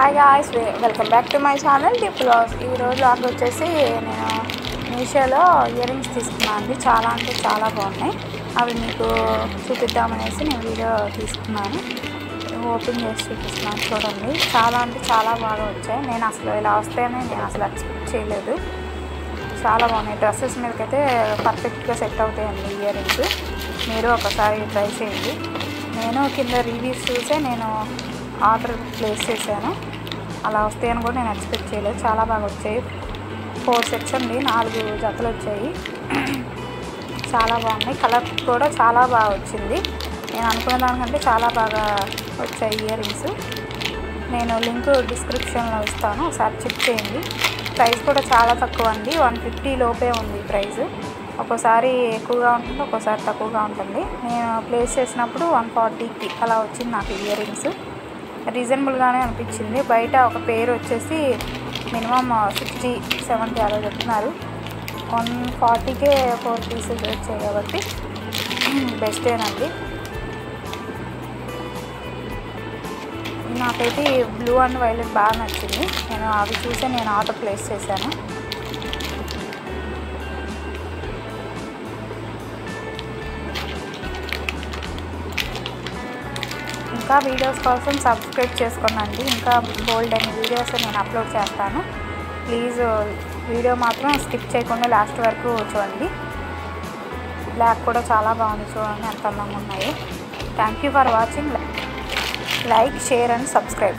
Hi guys, welcome back to my channel the blogs. ఈరోజు blog వచ్చేసి నేను మీషోలో ఇయర్ రింగ్స్ తీసుకున్నాను అండి. చాలా అంటే చాలా బాగున్నాయి. అవి మీకు చూపిద్దామనేసి నేను వీడియో తీసుకున్నాను. ఓపెన్ చేసి చూపిస్తున్నాను, చూడండి. చాలా అంటే చాలా బాగా వచ్చాయి. నేను అసలు ఇలా వస్తాయని నేను అసలు ఎక్స్పెక్ట్ చేయలేదు. చాలా బాగున్నాయి. డ్రెస్సెస్ మీదకైతే పర్ఫెక్ట్గా సెట్ అవుతాయండి ఇయర్ రింగ్స్. మీరు ఒకసారి ట్రై చేయండి. నేను కింద రివ్యూస్ చూసే నేను ఆర్డర్ ప్లేస్ చేశాను. అలా వస్తాయని కూడా నేను ఎక్స్పెక్ట్ చేయలేదు. చాలా బాగా వచ్చాయి. 4 సెట్స్ అండి, 4 జతలు వచ్చాయి. చాలా బాగున్నాయి. కలర్ కూడా చాలా బాగా వచ్చింది. నేను అనుకున్న దానికంటే చాలా బాగా వచ్చాయి ఇయర్ రింగ్స్. నేను లింక్ డిస్క్రిప్షన్లో ఇస్తాను, ఒకసారి చెక్ చేయండి. ప్రైస్ కూడా చాలా తక్కువ అండి, 150 లోపే ఉంది ప్రైస్. ఒక్కోసారి ఎక్కువగా ఉంటుంది, ఒక్కోసారి తక్కువగా ఉంటుంది. నేను ప్లేస్ చేసినప్పుడు 140కి అలా వచ్చింది నాకు ఇయర్ రింగ్స్. రీజనబుల్గానే అనిపించింది. బయట ఒక పేరు వచ్చేసి మినిమం 60-70 అలా చెప్తున్నారు. 140కే 4 పీసెస్ వచ్చాయి కాబట్టి బెస్టేనండి. నాకైతే బ్లూ అండ్ వైలెట్ బాగా నచ్చింది. నేను అవి చూసే నేను ఆర్డర్ ప్లేస్ చేశాను. ఇంకా వీడియోస్ కోసం సబ్స్క్రైబ్ చేసుకోండి. ఇంకా బోల్డ్ అనే వీడియోస్ నేను అప్లోడ్ చేస్తాను. ప్లీజ్ వీడియో మాత్రం స్కిప్ చేయకుండా లాస్ట్ వరకు చూడండి. బ్లాక్ కూడా చాలా బాగుంది, చూడండి ఎంత అందంగా ఉన్నాయి. Thank you for watching. Like, share and subscribe.